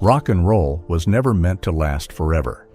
Rock and roll was never meant to last forever.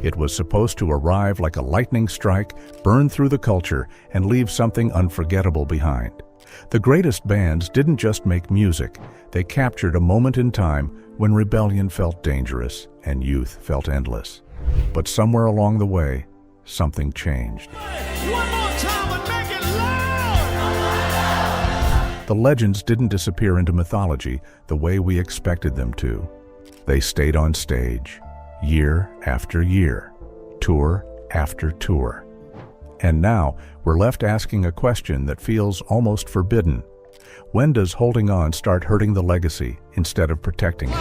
It was supposed to arrive like a lightning strike, burn through the culture, and leave something unforgettable behind. The greatest bands didn't just make music, they captured a moment in time when rebellion felt dangerous and youth felt endless. But somewhere along the way, something changed. One more time and make it loud! The legends didn't disappear into mythology the way we expected them to. They stayed on stage, year after year, tour after tour. And now, we're left asking a question that feels almost forbidden. When does holding on start hurting the legacy instead of protecting it?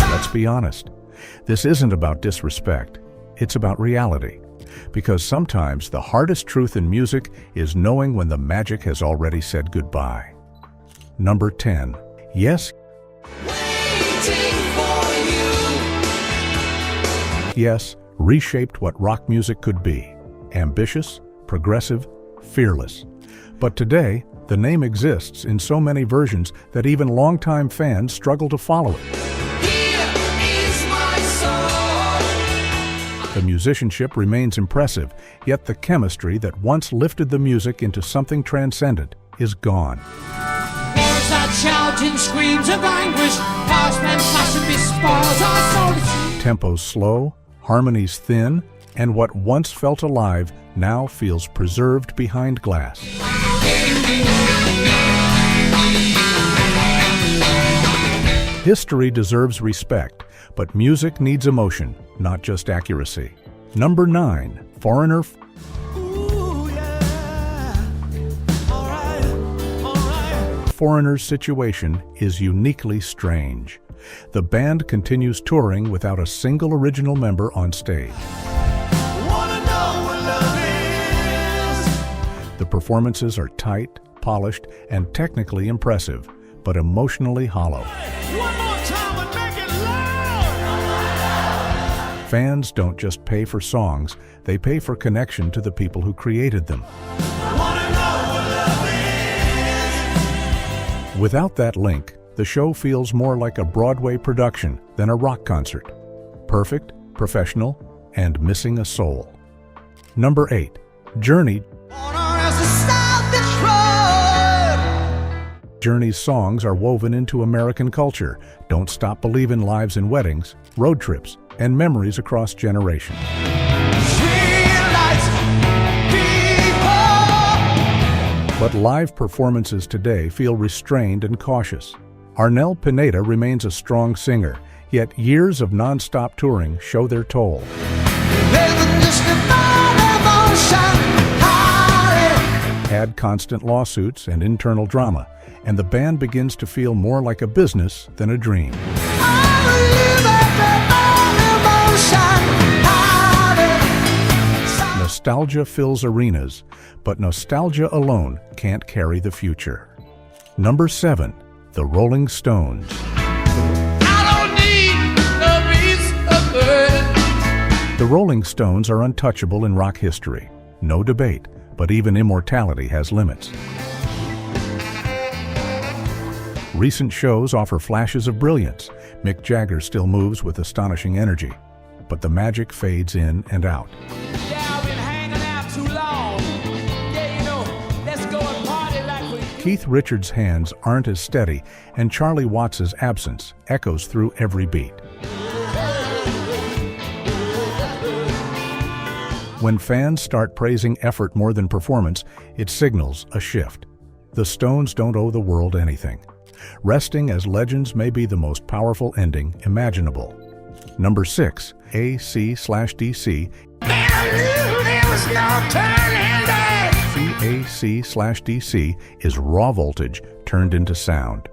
Let's be honest. This isn't about disrespect. It's about reality. Because sometimes the hardest truth in music is knowing when the magic has already said goodbye. Number 10. Yes. Yes, reshaped what rock music could be. Ambitious, progressive, fearless. But today, the name exists in so many versions that even longtime fans struggle to follow it. The musicianship remains impressive, yet the chemistry that once lifted the music into something transcendent is gone. There's that shouting screams of anguish, horsemen flashing with spars our souls. Tempo's slow, harmonies thin, and what once felt alive now feels preserved behind glass. History deserves respect, but music needs emotion, not just accuracy. Number 9. Foreigner. Foreigner's situation is uniquely strange. The band continues touring without a single original member on stage. The performances are tight, polished, and technically impressive, but emotionally hollow. Fans don't just pay for songs, they pay for connection to the people who created them. Without that link, the show feels more like a Broadway production than a rock concert. Perfect, professional, and missing a soul. Number 8. Journey. Journey's songs are woven into American culture. Don't Stop Believin' lives in weddings, road trips, and memories across generations. But live performances today feel restrained and cautious. Arnel Pineda remains a strong singer, yet years of non-stop touring show their toll. Add constant lawsuits and internal drama, and the band begins to feel more like a business than a dream. Nostalgia fills arenas, but nostalgia alone can't carry the future. Number 7. The Rolling Stones. The Rolling Stones are untouchable in rock history. No debate, but even immortality has limits. Recent shows offer flashes of brilliance. Mick Jagger still moves with astonishing energy, but the magic fades in and out. Keith Richards' hands aren't as steady, and Charlie Watts' absence echoes through every beat. When fans start praising effort more than performance, it signals a shift. The Stones don't owe the world anything. Resting as legends may be the most powerful ending imaginable. Number 6. AC/DC. AC/DC is raw voltage turned into sound.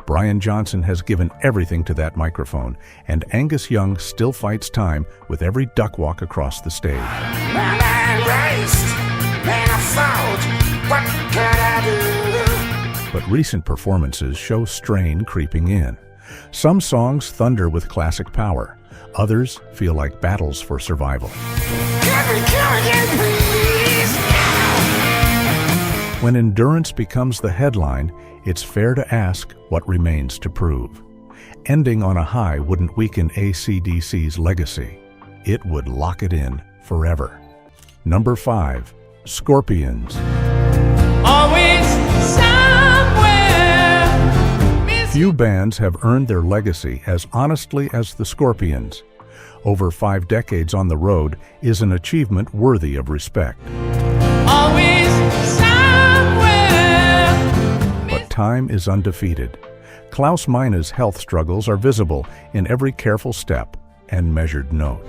Brian Johnson has given everything to that microphone, and Angus Young still fights time with every duck walk across the stage. But recent performances show strain creeping in. Some songs thunder with classic power. Others feel like battles for survival. Can we kill again, please? When endurance becomes the headline, it's fair to ask what remains to prove. Ending on a high wouldn't weaken AC/DC's legacy. It would lock it in forever. Number 5. Scorpions. Always somewhere. Few bands have earned their legacy as honestly as the Scorpions. Over 5 decades on the road is an achievement worthy of respect. Always somewhere. But time is undefeated. Klaus Meine's health struggles are visible in every careful step and measured note.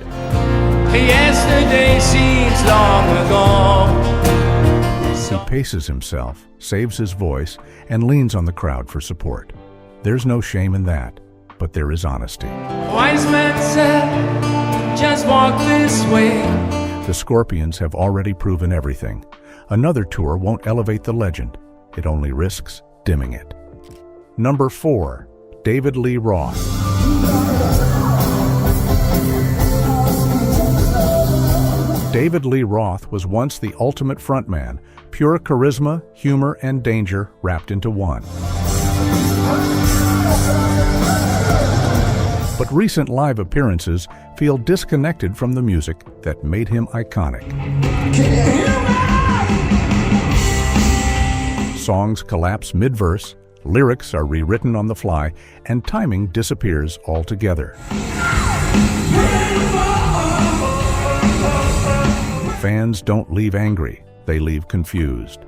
Yesterday seems long ago. He paces himself, saves his voice, and leans on the crowd for support. There's no shame in that, but there is honesty. Wise man said, just walk this way. The Scorpions have already proven everything. Another tour won't elevate the legend. It only risks dimming it. Number 4. David Lee Roth. David Lee Roth was once the ultimate frontman, pure charisma, humor, and danger wrapped into one. But recent live appearances feel disconnected from the music that made him iconic. Songs collapse mid-verse, lyrics are rewritten on the fly, and timing disappears altogether. Fans don't leave angry, they leave confused.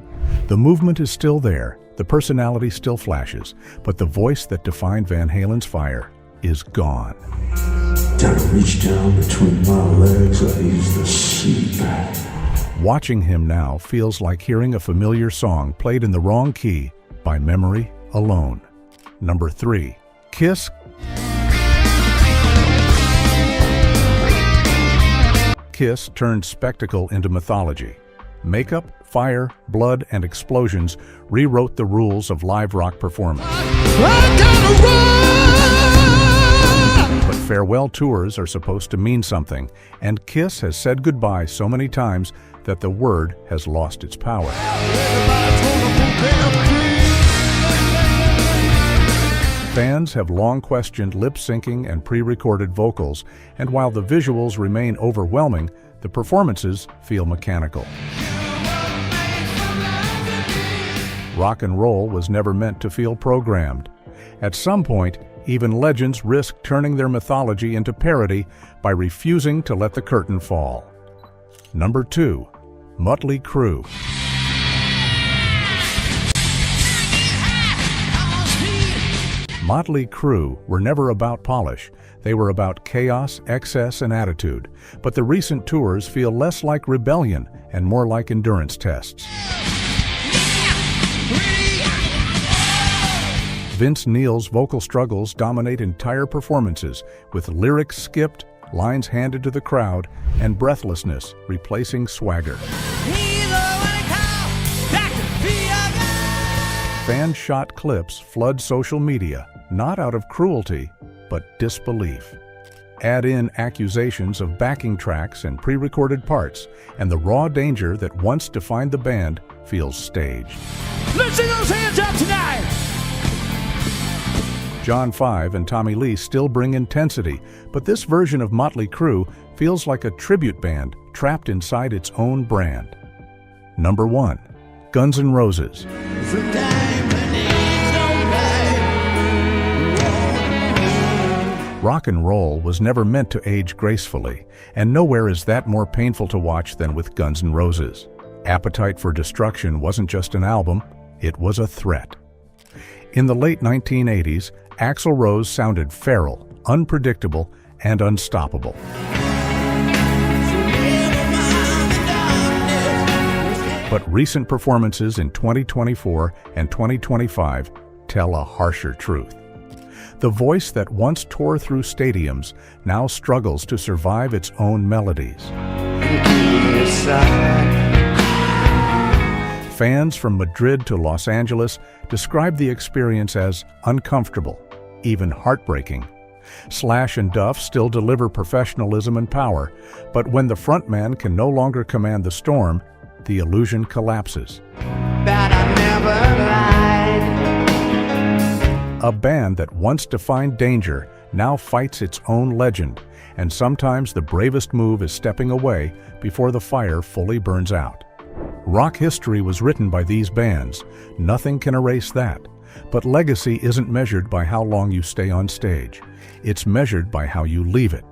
The movement is still there, the personality still flashes, but the voice that defined Van Halen's fire is gone. Gotta reach down between my legs, I use the seat. Watching him now feels like hearing a familiar song played in the wrong key by memory alone. Number 3. Kiss. Kiss turned spectacle into mythology. Makeup, fire, blood, and explosions rewrote the rules of live rock performance. But farewell tours are supposed to mean something, and Kiss has said goodbye so many times that the word has lost its power. Fans have long questioned lip-syncing and pre-recorded vocals, and while the visuals remain overwhelming, the performances feel mechanical. Rock and roll was never meant to feel programmed. At some point, even legends risk turning their mythology into parody by refusing to let the curtain fall. Number 2. Mötley Crüe. Mötley Crüe were never about polish. They were about chaos, excess, and attitude. But the recent tours feel less like rebellion and more like endurance tests. Vince Neil's vocal struggles dominate entire performances, with lyrics skipped, lines handed to the crowd, and breathlessness replacing swagger. Fan-shot clips flood social media, not out of cruelty, but disbelief. Add in accusations of backing tracks and pre-recorded parts, and the raw danger that once defined the band feels staged. Let's see those hands up tonight! John 5 and Tommy Lee still bring intensity, but this version of Mötley Crüe feels like a tribute band trapped inside its own brand. Number 1. Guns N' Roses. Rock and roll was never meant to age gracefully, and nowhere is that more painful to watch than with Guns N' Roses. Appetite for Destruction wasn't just an album, it was a threat. In the late 1980s, Axl Rose sounded feral, unpredictable, and unstoppable. But recent performances in 2024 and 2025 tell a harsher truth. The voice that once tore through stadiums now struggles to survive its own melodies. Fans from Madrid to Los Angeles describe the experience as uncomfortable, even heartbreaking. Slash and Duff still deliver professionalism and power, but when the frontman can no longer command the storm, the illusion collapses. that I never lied. A band that once defined danger now fights its own legend, and sometimes the bravest move is stepping away before the fire fully burns out. Rock history was written by these bands. Nothing can erase that. But legacy isn't measured by how long you stay on stage. It's measured by how you leave it.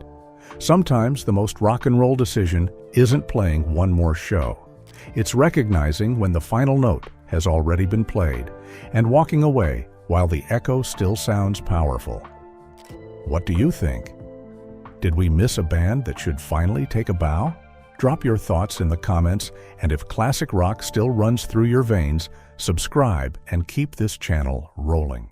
Sometimes the most rock and roll decision isn't playing one more show. It's recognizing when the final note has already been played and walking away while the echo still sounds powerful. What do you think? Did we miss a band that should finally take a bow? Drop your thoughts in the comments, and if classic rock still runs through your veins, subscribe and keep this channel rolling.